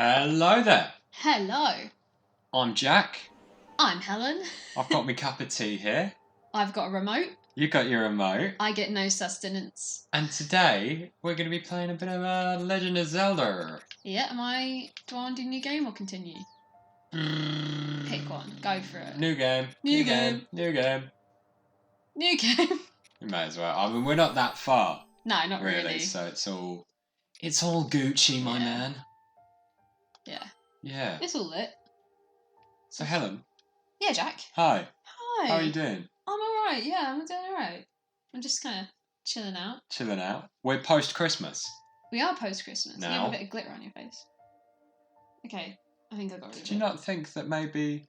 Hello there. Hello. I'm Jack. I'm Helen. I've got my cup of tea here. I've got a remote. You got your remote. I get no sustenance. And today we're going to be playing a bit of Legend of Zelda. Yeah, do I want to do new game or continue? Pick one. Go for it. New game. New game. New game. New game. You may as well. I mean, we're not that far. No, not really. So it's all Gucci, my man. Yeah. Yeah. It's all lit. So Helen. Yeah, Jack. Hi. Hi. How are you doing? I'm alright, yeah, I'm doing alright. I'm just kind of chilling out. Chilling out. We're post-Christmas. We are post-Christmas. Now. You have a bit of glitter on your face. Okay, I think I got rid of it. Did you not think that maybe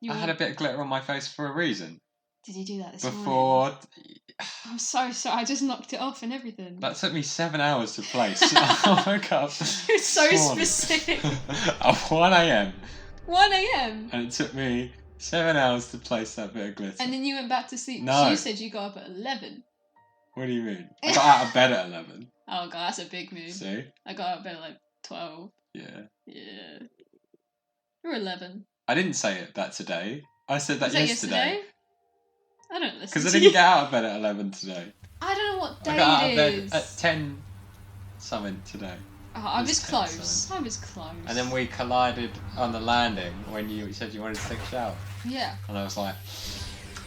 I had a bit of glitter on my face for a reason? Did you do that this morning? Before... I'm so sorry, I just knocked it off and everything. That took me 7 hours to place. I woke up. It's so specific. At 1 a.m. 1 a.m. And it took me 7 hours to place that bit of glitter. And then you went back to sleep. No. You said you got up at 11. What do you mean? I got out of bed at 11. Oh god, that's a big move. See? I got out of bed at like 12. Yeah. Yeah. You're 11. I didn't say that today. I said that yesterday. I don't listen Because I to didn't you. get out of bed at 11 today. I don't know what day I got out of it bed is. at 10 something today. Oh, I It was 10 close. something. I was close. And then we collided on the landing when you said you wanted to take a shower. Yeah. And I was like,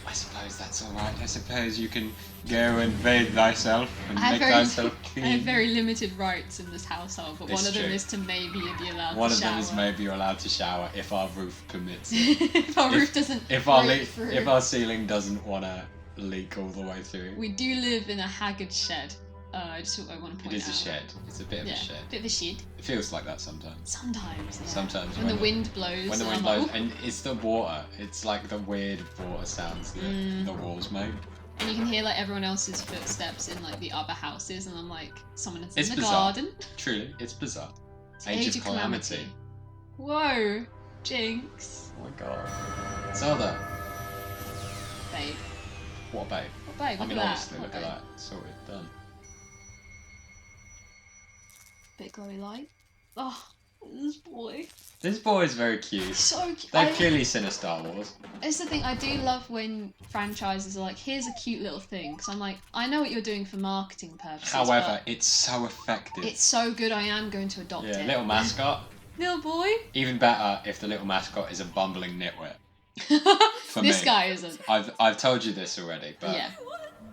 I suppose that's alright. I suppose you can go and bathe thyself and make thyself clean. I have very limited rights in this household, but It's one of them true. is to maybe be allowed One to of shower. them is maybe you're allowed to shower if our roof permits it. If our roof doesn't if our ceiling doesn't want to leak all the way through. We do live in a haggard shed. I just I want to point out. It is a shed. It's a bit of a shed. Bit of a shed. It feels like that sometimes. Sometimes. Yeah. Sometimes when the wind blows. When the wind blows, and it's the water. It's like the weird water sounds that the walls make. And you can hear like everyone else's footsteps in like the other houses, and I'm like, someone is It's in the bizarre. garden. Truly, it's bizarre. It's Age of Calamity. Whoa, Jinx. Oh my god. Zelda. Babe. What a babe. What babe? I mean, look at honestly, that. look at that. Sorted, done. Bit glowy light. Oh, this boy. This boy is very cute. So cute. They've clearly seen a Star Wars. It's the thing, I do love when franchises are like, here's a cute little thing. Because I'm like, I know what you're doing for marketing purposes. However, it's so effective. It's so good, I am going to adopt it. Little mascot. Little boy. Even better if the little mascot is a bumbling nitwit. For This me. guy isn't. I've told you this already, but Yeah.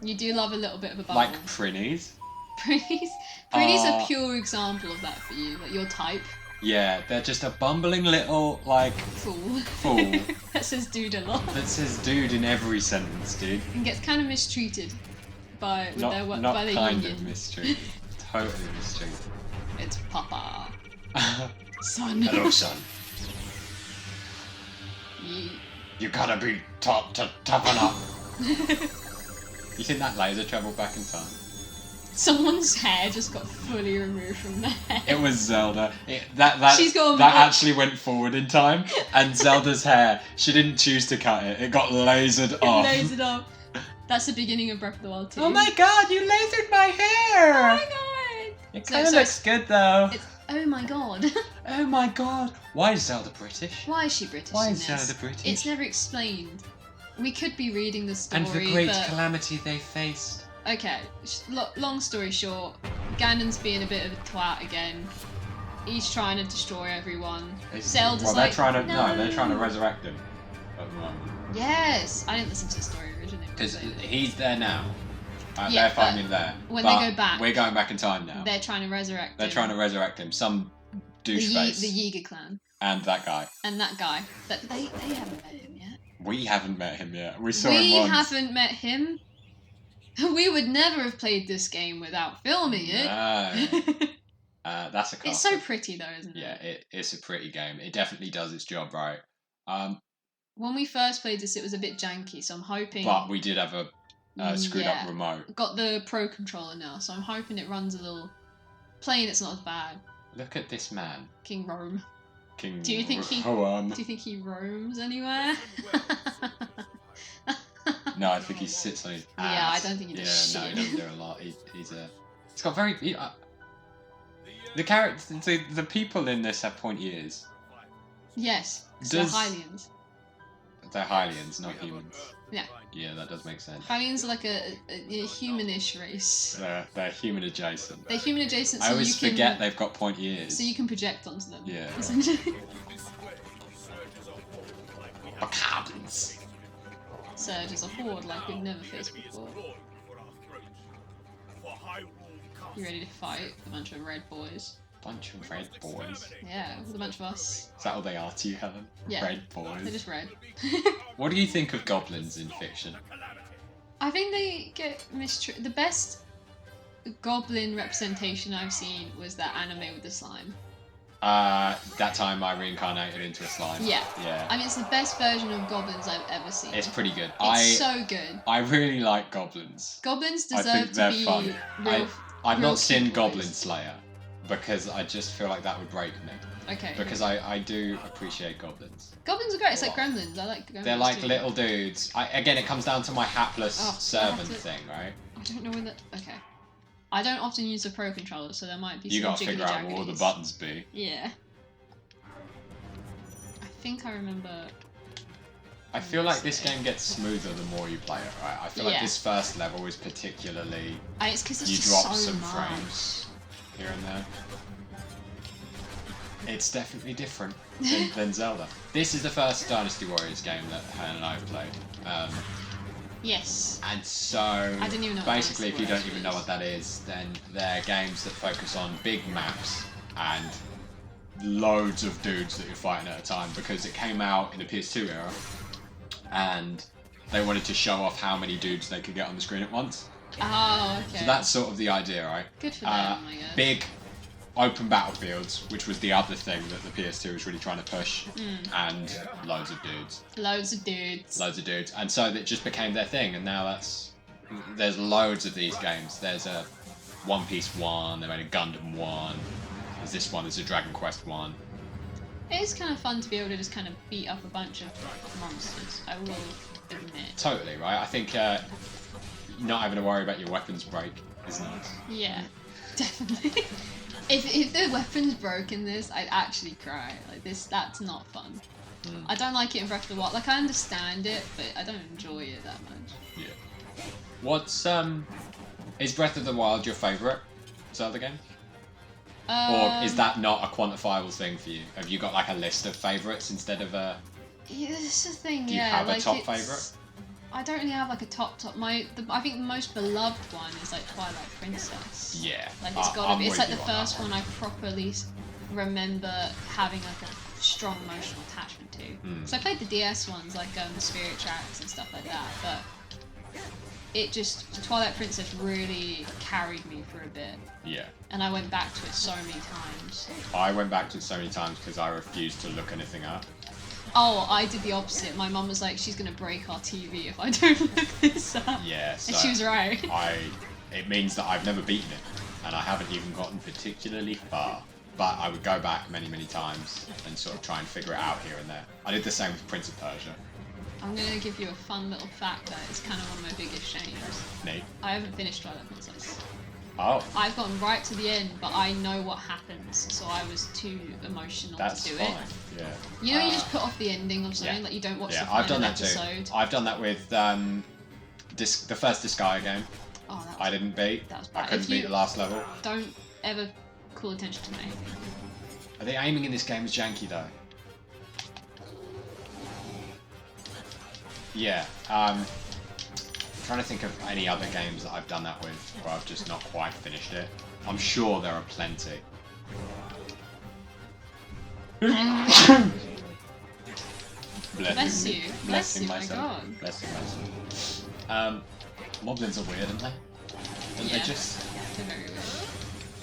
You do love a little bit of a bubble. like Prinnies. Prinny's a pure example of that for you, like your type. Yeah, they're just a bumbling little like Fool. That says dude a lot. that says dude in every sentence, dude. And gets kind of mistreated by Not their kind union. of mistreated. Totally mistreated. It's Papa. Son. Hello, son. You... You gotta be toughen up. You think that laser travelled back in time? Someone's hair just got fully removed from their head. It was Zelda. That She's got actually went forward in time, and Zelda's hair, she didn't choose to cut it. It got lasered off. Lasered off. That's the beginning of Breath of the Wild 2. Oh my god, you lasered my hair! Oh my god! It kind of looks good though. Oh my god. Oh my god. Why is Zelda British? Why is she British Why in is this? Zelda British? It's never explained. We could be reading the story, And the great but... calamity they faced. Okay, long story short, Ganon's being a bit of a twat again. He's trying to destroy everyone. Zelda's well, like, they're trying to resurrect him. At the moment. Yes, I didn't listen to the story originally. Because he's there now. Yeah, they're finally there. when But they go back, we're going back in time now. they're trying to resurrect him. They're trying to resurrect him. Some the doucheface. The Yiga clan. And that guy. And that guy. But they haven't met him yet. We haven't met him yet. We saw him once. We haven't met him. We would never have played this game without filming it. No. That's a It's so pretty though, isn't it? Yeah, it's a pretty game. It definitely does its job right. When we first played this, it was a bit janky, so I'm hoping... But we did have a screwed up remote. Got the Pro Controller now, so I'm hoping it runs a little... Playing it's not as bad. Look at this man. King Rome. King Do you think Rohan. Do you think he roams anywhere? No, I think he sits on his ass. Yeah, I don't think he does Yeah, no, shit. he doesn't do a lot. He's got very... The characters, the people in this have pointy ears. Yes, so Hylians. They're Hylians, not humans. Yeah. Yeah, that does make sense. Hylians are like a humanish race. They're human adjacent. They're human adjacent. So I always you can, forget they've got pointy ears. So you can project onto them. Yeah. Essentially. Goblins. Surge is a horde like we've never faced before. You ready to fight a bunch of red boys? Bunch of red boys. Yeah, with a bunch of us. Is that all they are to you, Helen? Yeah. Red boys. They're just red. What do you think of goblins in fiction? I think they get mistreated. The best goblin representation I've seen was that anime with the slime. That time I reincarnated into a slime. Yeah. Yeah. I mean, it's the best version of goblins I've ever seen. It's pretty good. It's so good. I really like goblins. Goblins I deserve think to they're be fun. real. I've real not seen cute Goblin boys. Slayer because I just feel like that would break me. Okay. Because I do appreciate goblins. Goblins are great. It's like gremlins. I like gremlins. They're like too. little dudes. Again, it comes down to my hapless servant to- thing, right? I don't know when that. Okay. I don't often use a pro controller, so there might be You some gotta figure out what all the jiggly-jagglies. buttons be. Yeah. I think I remember. I feel like this game gets smoother the more you play it, right? I feel like Yeah. this first level is particularly... It's because it's You just drop so some much. frames here and there. It's definitely different than Zelda. This is the first Dynasty Warriors game that Hannah and I have played. Yes. And so, I didn't even know what basically, if you Dynasty don't even know what that is, then they're games that focus on big maps and loads of dudes that you're fighting at a time, because it came out in the PS2 era and they wanted to show off how many dudes they could get on the screen at once. Oh, okay. So that's sort of the idea, right? Good for them, I guess. Big open battlefields, which was the other thing that the PS2 was really trying to push, and loads of dudes. Loads of dudes. Loads of dudes. And so that just became their thing, and now there's loads of these games. There's a One Piece 1, they made a Gundam 1, there's this one, there's a Dragon Quest 1. It is kind of fun to be able to just kind of beat up a bunch of monsters, I will admit. Totally, right? I think not having to worry about your weapons break is nice. Yeah, definitely. If the weapons broke in this, I'd actually cry. Like that's not fun. I don't like it in Breath of the Wild. Like, I understand it, but I don't enjoy it that much. Yeah. What's is Breath of the Wild your favourite Zelda game? Or is that not a quantifiable thing for you? Have you got like a list of favourites instead of a... Yeah, this is the thing, Do you yeah. have a like, top it's- favourite? I don't really have like a top. I think the most beloved one is like Twilight Princess. Yeah. Like it's got to I'm be. It's with like the you on that first one I properly remember having like a strong emotional attachment to. So I played the DS ones, like the Spirit Tracks and stuff like that, but Twilight Princess really carried me for a bit. Yeah. And I went back to it so many times. I went back to it so many times because I refused to look anything up. Oh, I did the opposite. My mum was like, she's gonna break our TV if I don't look this up. Yeah, so And she was right. it means that I've never beaten it, and I haven't even gotten particularly far. But I would go back many, many times and sort of try and figure it out here and there. I did the same with Prince of Persia. I'm gonna give you a fun little fact that is kind of one of my biggest shames. Nate? I haven't finished Twilight Princess. Oh. I've gotten right to the end, but I know what happens, so I was too emotional That's to do fine. it. Yeah. You know, you just put off the ending of something, yeah. like you don't watch the Yeah, final I've done that episode. too. I've done that with the first Disgaea game. Oh, that was, I didn't beat. that was I bad. couldn't If beat you the last level. don't ever call attention to anything. I think aiming in this game is janky though. Yeah. Trying to think of any other games that I've done that with where I've just not quite finished it. I'm sure there are plenty. Bless you. Bless you, my myself. God. Blessing myself. Moblins are weird, aren't they? Aren't Yeah. they just... They're very weird.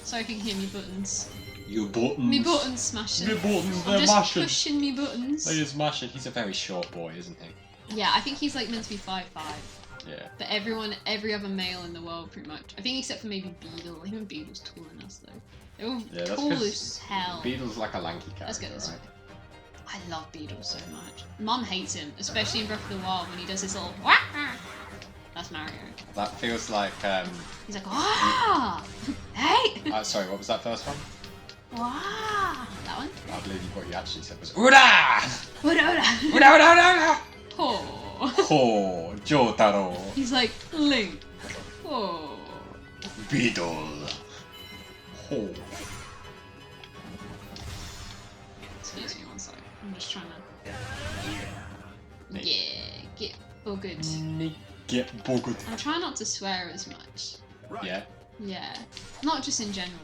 Sorry if you can hear me buttons. Your buttons. Me buttons smashing. Your buttons, I'm they're just mashing. pushing me buttons. They just mashing. He's a very short boy, isn't he? Yeah, I think he's like meant to be 5'5". Yeah. But every other male in the world, pretty much. I think except for maybe Beetle. Even Beetle's taller than us, though. They're all Yeah, that's tall 'cause as hell. Beetle's like a lanky character, Let's go this way. right? I love Beetle so much. Mum hates him, especially in Breath of the Wild when he does his little wah. That's Mario. That feels like He's like, ah, hey. sorry, what was that first one? Wow. That one? I believe what you actually said was Ura! Ura. Ura, ura, ura, ura! Oh. Oh, Jotaro. He's like, Link. Oh. Beetle. Oh. Excuse me one second. I'm just trying to... Yeah, get buggered. Get buggered. I'm trying not to swear as much. Yeah? Yeah. Not just in general.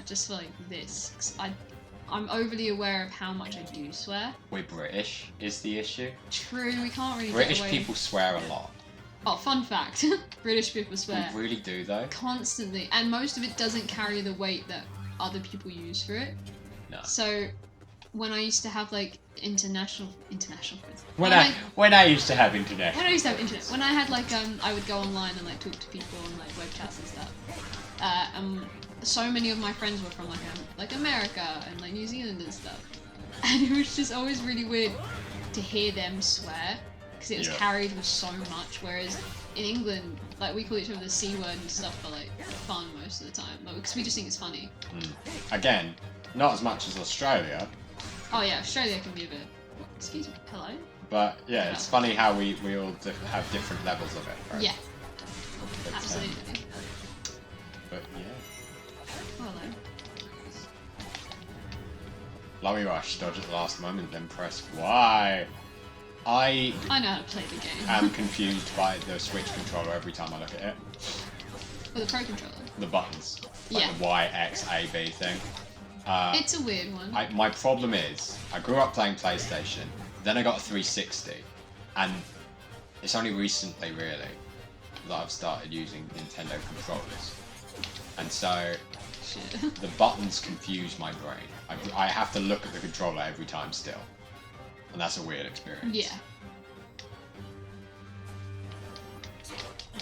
Just for like this. 'Cause I'm overly aware of how much I do swear. We're British is the issue. True, we can't really British get away. people swear a lot. Oh, fun fact. British people swear. We really do though. Constantly. And most of it doesn't carry the weight that other people use for it. No. So, when I used to have like international friends. When I used to have internet. When I used to have internet. When I had like I would go online and like talk to people on like web chats and stuff. So many of my friends were from like America and like New Zealand and stuff. And it was just always really weird to hear them swear because it was carried with so much. Whereas in England, like we call each other the C word and stuff for like fun most of the time, because we just think it's funny. Again, not as much as Australia. Oh yeah, Australia can be a bit. Excuse me, hello. But yeah, it's funny how we all have different levels of it. Right? Yeah. But, Absolutely. But yeah. Oh, hello. Lummy Rush, dodge at the last moment, then press Y. I know how to play the game. am confused by the Switch controller every time I look at it. With the Pro Controller. The buttons. Like the Y, X, A, B thing. It's a weird one. My problem is, I grew up playing PlayStation, then I got a 360, and it's only recently, really, that I've started using Nintendo controllers. And so, Shit. the buttons confuse my brain. I have to look at the controller every time still. And that's a weird experience. Yeah.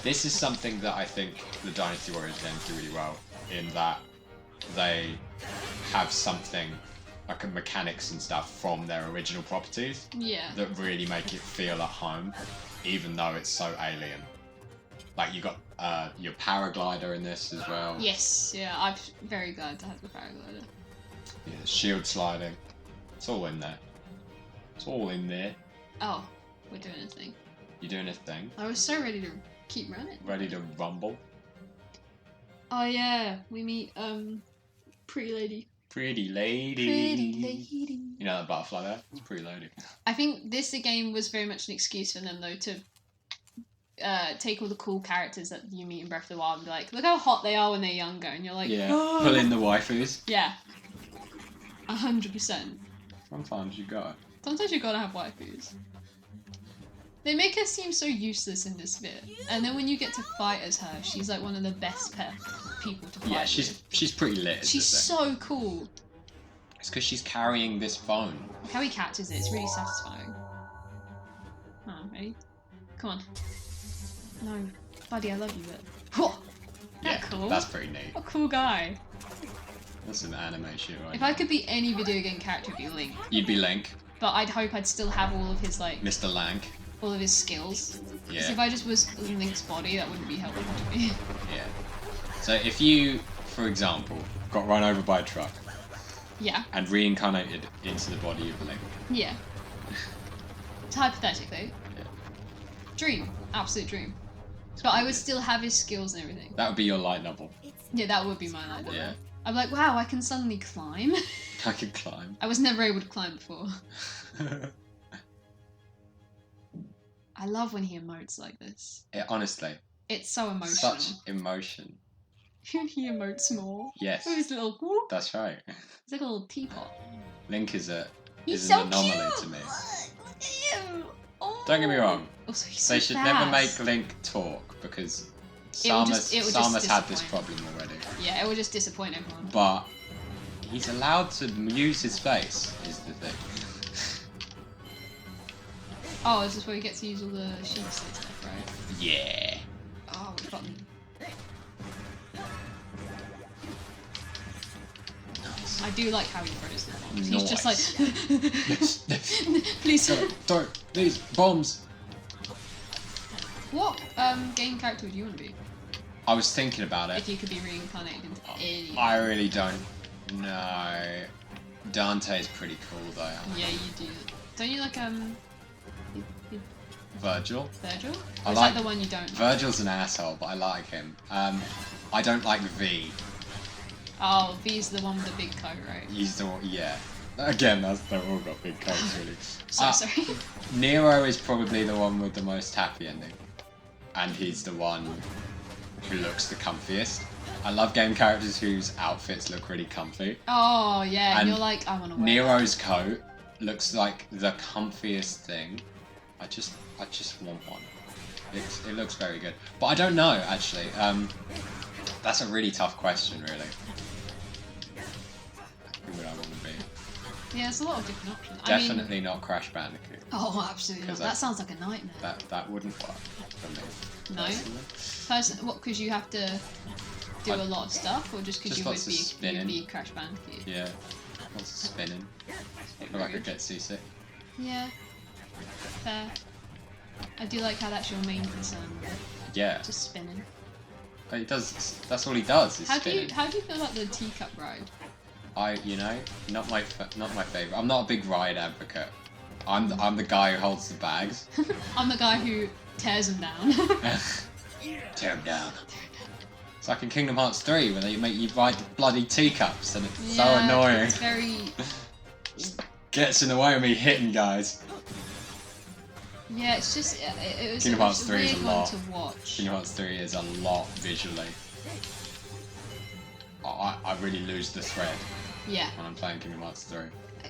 This is something that I think the Dynasty Warriors games do really well, in that they have something like mechanics and stuff from their original properties that really make it feel at home, even though it's so alien. Like you got your paraglider in this as well. Yes, yeah, I'm very glad to have the paraglider. Yeah, shield sliding. It's all in there. It's all in there. Oh, we're doing a thing. You're doing a thing. I was so ready to keep running. Ready to rumble. Oh yeah, we meet Pretty Lady. Pretty lady. Pretty lady. You know that butterfly there? It's Pretty Lady. I think this game was very much an excuse for them though to take all the cool characters that you meet in Breath of the Wild and be like, look how hot they are when they're younger, and you're like, oh. Pull in the waifus. Yeah. 100%. Sometimes you got it. Sometimes you gotta have waifus. They make her seem so useless in this bit, and then when you get to fight as her, she's like one of the best people to fight. Yeah, she's pretty lit. She's so cool. It's because she's carrying this phone. Look how he catches it. It's really satisfying. Oh, ready? Come on. No, buddy, I love you, but. Whoa! That's cool. That's pretty neat. What a cool guy. That's an anime shit, right? If I could be any video game character, it'd be Link. You'd be Link. But I'd hope I'd still have all of his like. Mr. Lank. All of his skills. Yeah. Because if I just was Link's body, that wouldn't be helpful to me. Yeah. So if you, for example, got run over by a truck. Yeah. And reincarnated into the body of Link. Yeah. Hypothetically. Yeah. Dream. Absolute dream. But I would still have his skills and everything. That would be your light novel. Yeah, that would be my light novel. Yeah. I'm like, wow, I can suddenly climb. I can climb. I was never able to climb before. I love when he emotes like this. Honestly. It's so emotional. Such emotion. He emotes more. Yes. With his little whoop. That's right. It's like a little teapot. Link is He's an so anomaly cute. to me. Look at him. Oh. Don't get me wrong. Also, he's so They should fast. never make Link talk because It would just Samus had this disappoint. problem already. Yeah, it would just disappoint everyone. But he's allowed to use his face, is the thing. Oh, is this where we get to use all the sheets and stuff, right? Yeah. Oh, which button? I do like how he throws the bombs. He's just like, please. Don't, these bombs. What game character would you want to be I was thinking about it. if you could be reincarnated into any? I really don't No. Dante's pretty cool though. Yeah, you do. Don't you like Virgil? Virgil? I Or is like that the one you don't like? Virgil's an asshole, but I like him. I don't like V. Oh, V's the one with the big coat, right? He's the one, yeah. Again, they've all got big coats, really. Sorry. Nero is probably the one with the most happy ending. And he's the one who looks the comfiest. I love game characters whose outfits look really comfy. Oh, yeah, and And you're like, I want to wear Nero's coat looks like the comfiest thing. I just want one. It looks very good. But I don't know, actually. That's a really tough question, really. Who would I want to be? that. Yeah, there's a lot of different options. Definitely not Crash Bandicoot. Oh, absolutely not. 'Cause That sounds like a nightmare. That wouldn't work for me. No? Personally. What, because you have to do a lot of stuff, or just because Just lots of you'd spinning. be Crash Bandicoot? Yeah. Lots of spinning. I feel like I'd get seasick. Yeah. Fair. I do like how that's your main concern, Yeah. just spinning. But he does. That's all he does. Is How do spinning. you feel about the teacup ride? Not my favorite. I'm not a big ride advocate. I'm the guy who holds the bags. I'm the guy who tears them down. Tear him down. It's like in Kingdom Hearts 3 when they make you ride the bloody teacups and it's so annoying. It's very. Gets in the way of me hitting guys. Yeah, it's just it was Kingdom Hearts 3 a is a weird one lot. to watch. Kingdom Hearts 3 is a lot visually. I really lose the thread Yeah, when I'm playing Kingdom Hearts 3.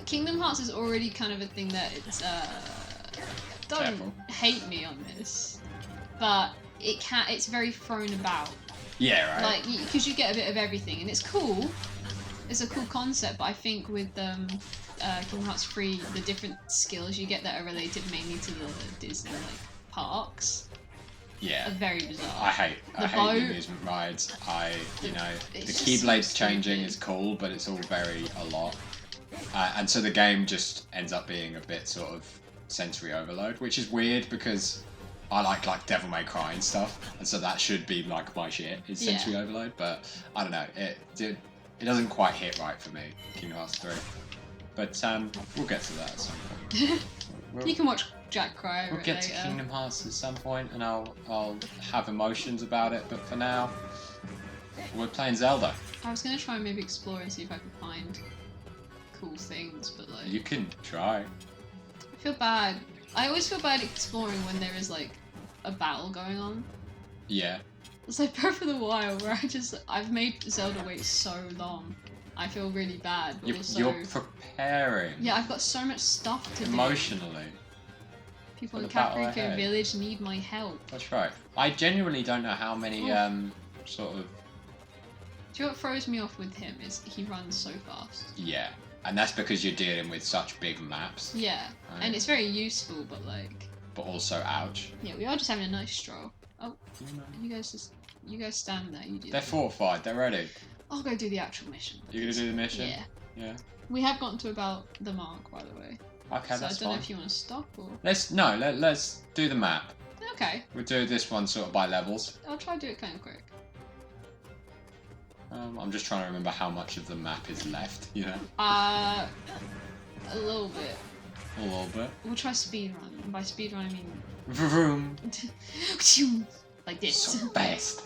Kingdom Hearts is already kind of a thing that it's don't Careful. hate me on this, but it's very thrown about. Yeah, right. Like, because you get a bit of everything, and it's cool. It's a cool concept, but I think with Kingdom Hearts 3, the different skills you get that are related mainly to the Disney parks are Yeah. very bizarre. I hate The the boat- amusement rides. The It's the just Keyblades so changing stupid. is cool, but it's all very a lot. And so the game just ends up being a bit sort of sensory overload, which is weird because I like Devil May Cry and stuff, and so that should be like my shit. It's sensory overload, but I don't know. It doesn't quite hit right for me. Kingdom Hearts 3, but we'll get to that at some point. You can watch Jack cry over We'll it get to later. Kingdom Hearts at some point, and I'll have emotions about it. But for now, we're playing Zelda. I was gonna try and maybe explore and see if I could find cool things, but like You can try. I feel bad. I always feel bad exploring when there is like a battle going on. Yeah. It's like Breath of the Wild, where I've made Zelda wait so long. I feel really bad, but also You're preparing. yeah, I've got so much stuff to do. Emotionally. People for in the battle Caprica ahead. Village need my help. That's right. I genuinely don't know how many sort of Do you know what throws me off with him is he runs so fast. yeah, and that's because you're dealing with such big maps, Yeah, Right. and it's very useful, but like but also ouch. yeah, we are just having a nice stroll. Oh, you guys stand there. You do. They're that. fortified. They're ready. I'll go do the actual mission. You're gonna do the mission. Yeah. Yeah. We have gotten to about the mark, by the way. Okay, So that's I don't know fine. if you want to stop or. Let's do the map. Okay, We'll do this one sort of by levels. I'll try to do it kind of quick. I'm just trying to remember how much of the map is left. You know, A little bit. a little bit. We'll try speed run. And by speed run, I mean Vroom. like this. So fast.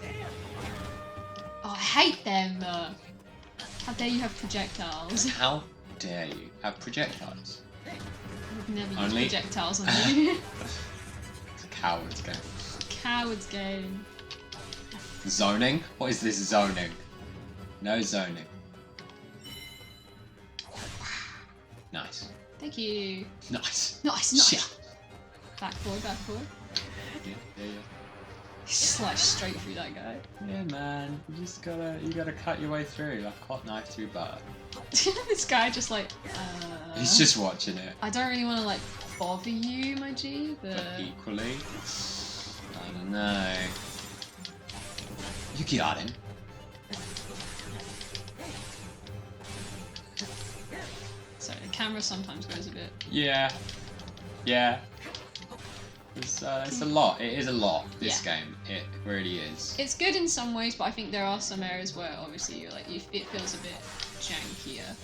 Oh, I hate them. How dare you have projectiles? How dare you have projectiles? I've never used Only- projectiles on you. It's a coward's game. Coward's game. Zoning? What is this zoning? No zoning. Nice. Thank you. Nice. Nice. Shit. Back forward. Yeah. Just like straight through that guy. Yeah, man. You gotta cut your way through like hot knife through butter. This guy just like. He's just watching it. I don't really want to like bother you, my G, But but equally, I don't know. You got him. sorry, the camera sometimes goes a bit. Yeah. Yeah. It's a lot. It is a lot, this Yeah. game. It really is. It's good in some ways, but I think there are some areas where obviously it feels a bit jankier.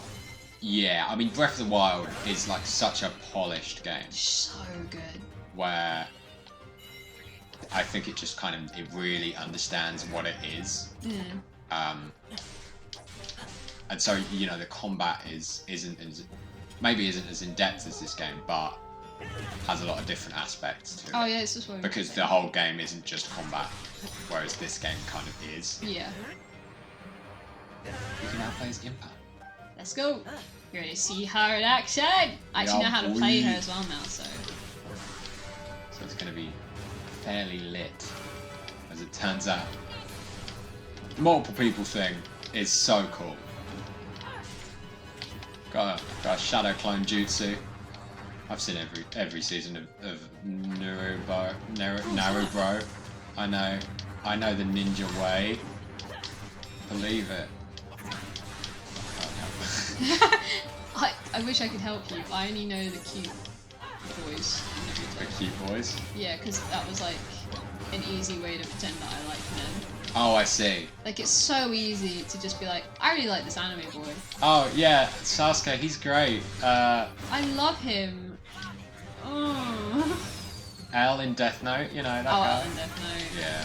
Yeah, I mean, Breath of the Wild is like such a polished game So good. where I think it just it really understands what it is. And so, you know, the combat isn't as in depth as this game, but has a lot of different aspects to it. Oh yeah, it's just what Because the whole game isn't just combat, whereas this game kind of is. Yeah. You can now play as Impa. Let's go. You're ready to see her in action. I actually know how to play her as well now, so. So it's going to be fairly lit, as it turns out. The multiple people thing is so cool. Got a shadow clone jutsu. I've seen every season of Naruto. I know the ninja way. Believe it. I wish I could help you. I only know the cute boys. The cute boys? Yeah, because that was like an easy way to pretend that I like men. Oh, I see. Like, it's so easy to just be like, I really like this anime boy. Oh, yeah, Sasuke, he's great. I love him. Oh. L in Death Note, you know, that guy. L in Death Note. Yeah.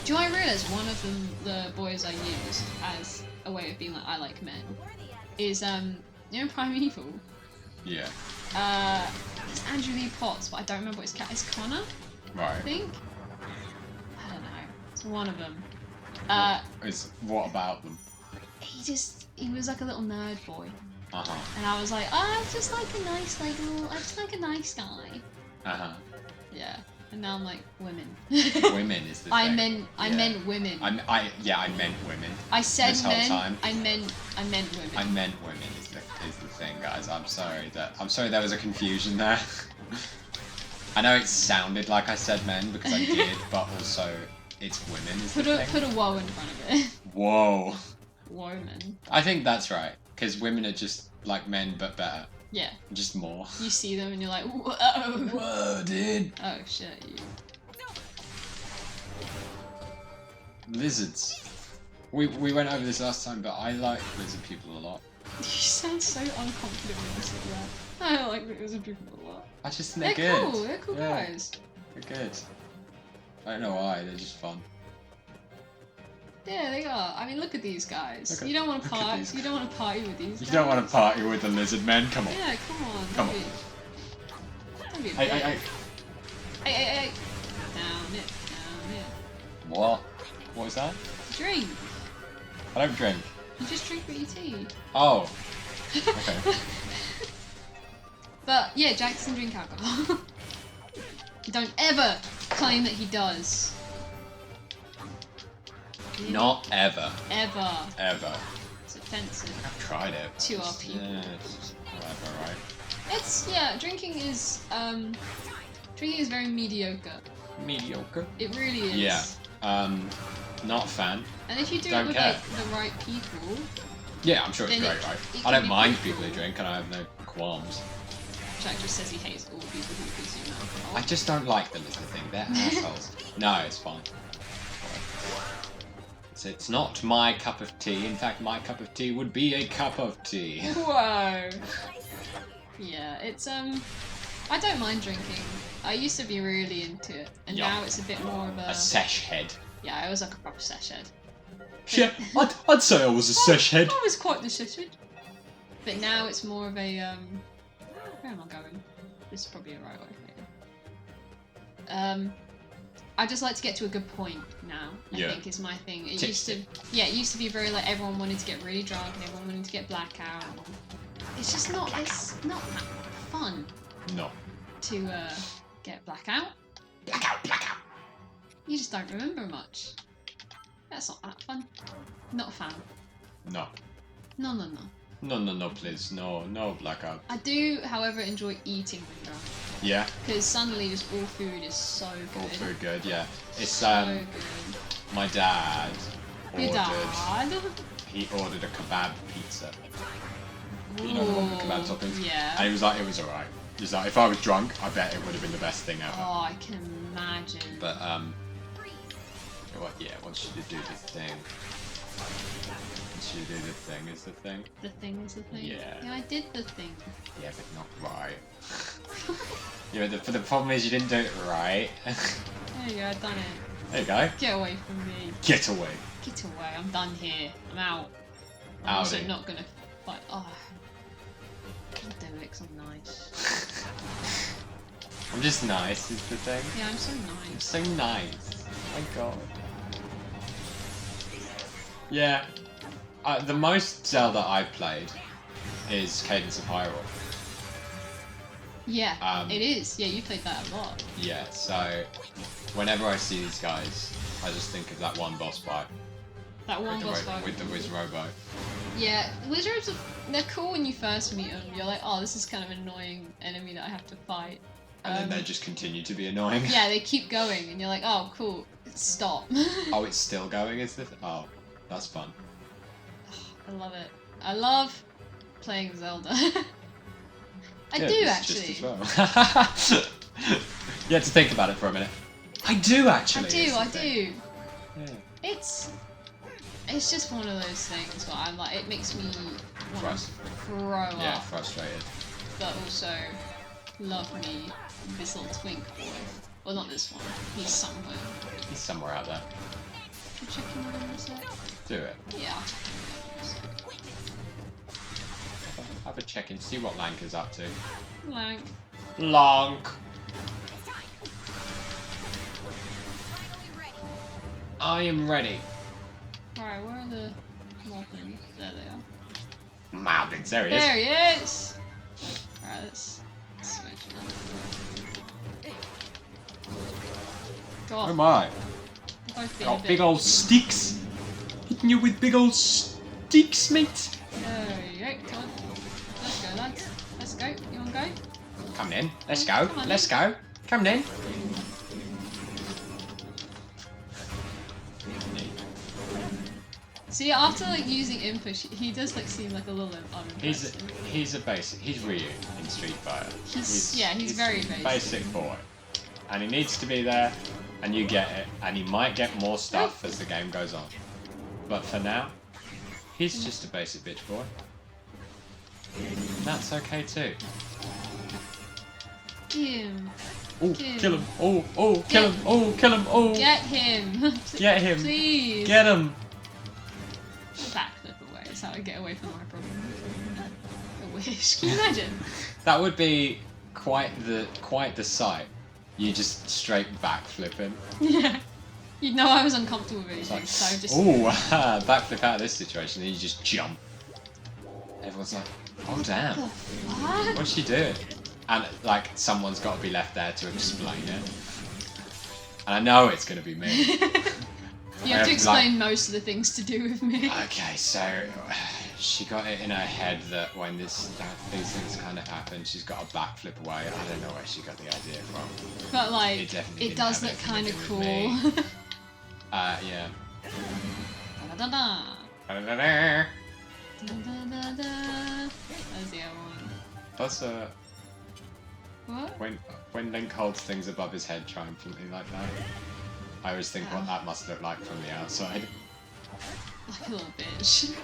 Do I realise one of the boys I used as a way of being like, I like men, is, you know Primeval? Yeah. It's Andrew Lee Potts, but I don't remember what his cat is. Connor? Right. I think? I don't know. It's one of them. What about them? He was like a little nerd boy. Uh-huh. And I was like, oh, I just like a nice guy. Uh-huh. Yeah. And now I'm like, women. Women is the thing. I meant women. I meant women. I said this whole men. time. I meant women. I meant women is the thing, guys. I'm sorry there was a confusion there. I know it sounded like I said men because I did, but also it's women is the thing. Put a whoa in front of it. Whoa. Woman. I think that's right, because women are just like men but better. Yeah. Just more. You see them and you're like, whoa. Whoa, dude. Oh shit, you. Lizards. We went over this last time, but I like lizard people a lot. You sound so unconfident when you say that. I like lizard people a lot. I just think they're good. Cool. They're cool guys. They're good. I don't know why. They're just fun. Yeah, they are. I mean, look at these guys. You don't want to party. You don't want to party with these. You guys. don't want to party with the lizard men. Come on. Yeah, come on. Come on. Don't be a Hey. Hey. Down it. What? What is that? Drink. I don't drink. You just drink with your tea. Oh. Okay. But yeah, Jack doesn't drink alcohol. Don't ever claim that he does. Not ever. Ever. Ever. It's offensive. I've tried it. To our people. Yeah, it's just whatever, right? Drinking is very mediocre. Mediocre. It really is. Yeah. Not a fan. And if you do Don't it with care. like the right people, Yeah, I'm sure it's then great, it right? can I don't be mind pretty people who cool. drink, and I have no qualms. Jack just says he hates all people who consume alcohol. I just don't like them is the thing. They're assholes. No, it's fine. It's not my cup of tea. In fact, my cup of tea would be a cup of tea. Whoa. Yeah, it's I don't mind drinking. I used to be really into it, and now it's a bit more of A sesh head. Yeah, I was like a proper sesh head. Yeah, I'd say I was a sesh head. I was quite the sesh head. But now it's more of a where am I going? This is probably the right way for it. I just like to get to a good point now, I think is my thing. It used to be very like everyone wanted to get really drunk and everyone wanted to get blackout. It's just not it's not that fun. No. To get blackout. Blackout. You just don't remember much. That's not that fun. Not a fan. No. No. Please. No blackout. I do, however, enjoy eating when drunk. Yeah. Because suddenly just all food is so good. All food good, yeah. It's so good. My dad Your dad? He ordered a kebab pizza. You know the one with kebab toppings? Yeah. And he was like, it was alright. He's like, if I was drunk, I bet it would have been the best thing ever. Oh, I can imagine. But once you do the thing, once actually do the thing is the thing. The thing is the thing? Yeah. Yeah, I did the thing. Yeah, but not right. Yeah, the problem is you didn't do it right. There you go, I've done it. There you go. Get away from me. Get away. Get away, I'm done here. I'm out. I'm Outie. also not gonna fight. Oh. I'll do it 'cause I'm nice. I'm just nice is the thing. Yeah, I'm so I'm nice. so nice. Oh my god. Yeah. The most Zelda I've played is Cadence of Hyrule. Yeah, it is. Yeah, you played that a lot. Yeah, so whenever I see these guys, I just think of that one boss fight. That one boss fight. With the Wizrobo. Yeah, wizards, they're cool when you first meet them. You're like, oh, this is kind of an annoying enemy that I have to fight. And then they just continue to be annoying. Yeah, they keep going, and you're like, oh, cool, stop. Oh, it's still going, is this? Oh, that's fun. I love it. I love playing Zelda. I Yeah, do, it's actually. Just as well. You had to think about it for a minute. I do, actually. I do. Yeah. It's just one of those things where I'm like, it makes me want to throw Yeah, up, frustrated. but also love me this little twink boy. Well, not this one. He's somewhere. He's somewhere out there. I'm checking on him a sec. Do it. Yeah. Have a check and see what Lank is up to. Lank. Lank! I am ready. Alright, where are the moblins? There they are. Mountains, there he is. There he is! Alright, let's switch now. Go Oh on. my. Both being a Got bit- big old sticks. Hitting you with big old sticks, mate. There you go, come on. Let's go, lads. Let's go. You wanna go? Coming in. Let's go. Come on Let's go. Coming in. See, after like using input, he does like seem like a little unimpressed. He's a basic. He's Ryu in Street Fighter. He's very basic. Basic boy, and he needs to be there, and you get it, and he might get more stuff as the game goes on. But for now, he's just a basic bitch boy. That's okay too. Him. Oh, Kill kill him! Oh, kill him! Oh, kill him! Oh, Get him. get him! Please. Get him! Backflip away. That's how I get away from my problem. I wish. Can you imagine? That would be quite the sight. You just straight backflip him. Yeah. You'd know I was uncomfortable with it, Like, so just. ooh, backflip out of this situation, and you just jump. Everyone's like, oh damn, What? what's she doing? And like, someone's got to be left there to explain it. And I know it's gonna be me. You have to explain most of the things to do with me. Okay, so she got it in her head that when these things kind of happen, she's got to backflip away. I don't know where she got the idea from. But like, It definitely it didn't does have look anything kind to of do with cool. me. Yeah. Da-da-da. Da-da-da-da. Da-da-da-da. There's the other one. That's What? when Link holds things above his head triumphantly like that. I always think what that must look like from the outside. Like a little bitch.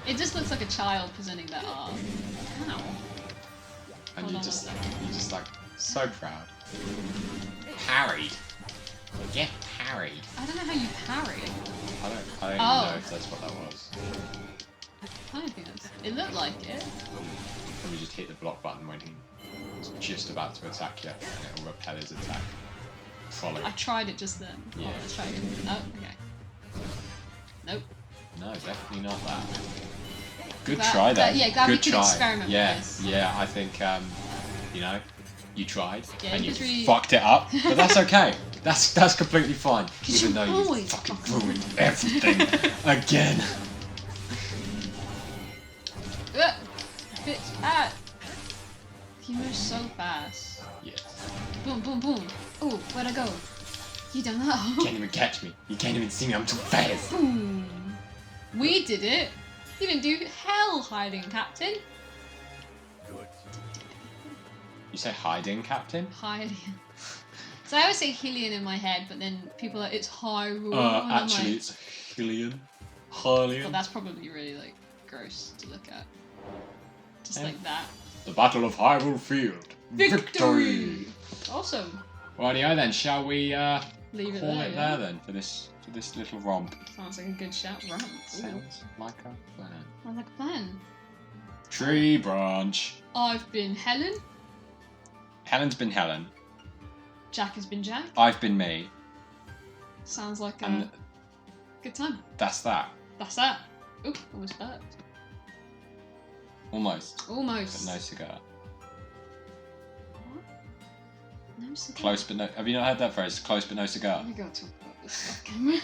It just looks like a child presenting their art. Ow. And Hold you're on just one second. like so proud. Parried. Get parried. I don't know how you parry. I don't even know if that's what that was. I don't think that's. It looked like it. Probably just hit the block button when he's just about to attack you, and it'll repel his attack. Probably. I tried it just then. Yeah. Oh, let's try it again. Oh, okay. Nope. No, definitely not that. Good Glad- try though. yeah, glad we Good could try. experiment with yeah, this. Yeah, I think you know, you tried Yeah, and you because we- fucked it up, but that's okay. That's completely fine. 'Cause Even you though you always fucking fuck ruined everything again. Bitch, ah! He moves so fast. Yes. Boom, boom, boom. Oh, where'd I go? You don't know. You can't even catch me. You can't even see me. I'm too fast. Boom. We did it. You didn't do hell hiding, Captain. You say hiding, Captain? Hiding. So I always say Hylian in my head, but then people are like, it's Hyrule. and I'm Actually, like, it's Hylian. Hylian. But that's probably really like gross to look at. Just Yeah. like that. The Battle of Hyrule Field. Victory! Awesome. Rightio then, shall we Leave it call there. it Yeah? there then for this little romp? Sounds like a good shout. Right. Sounds like a plan. I like a plan. Tree branch. I've been Helen. Helen's been Helen. Jack has been Jack. I've been me. Sounds like a And good time. that's that. That's that. Oop, almost burped. Almost. Almost. But no cigar. What? No cigar. Close but no. Have you not heard that phrase? Close but no cigar. We gotta talk about this stuff, can we?